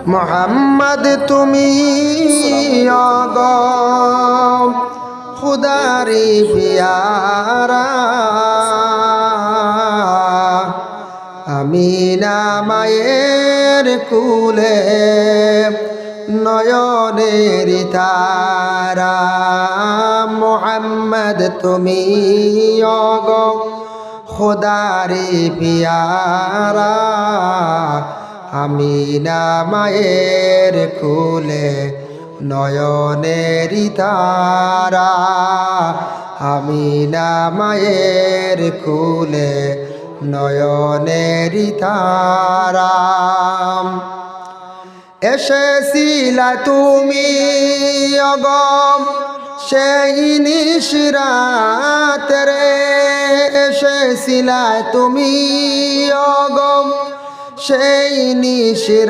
মোহাম্মদ তুমি অগ খুদারি পিয়ারা আমিনা মায়ের কুলে নয়নের তারা মোহাম্মদ তুমি অগ খুদারি পিয়ারা আমিনা মায়ের কুলে নয়নের তারা আমিনা মায়ের কুলে নয়নের তারা এসেছিলা তুমি অগম সেই নিশিরাত রে এসেছিলা তুমি অগম সেই নিশিরাত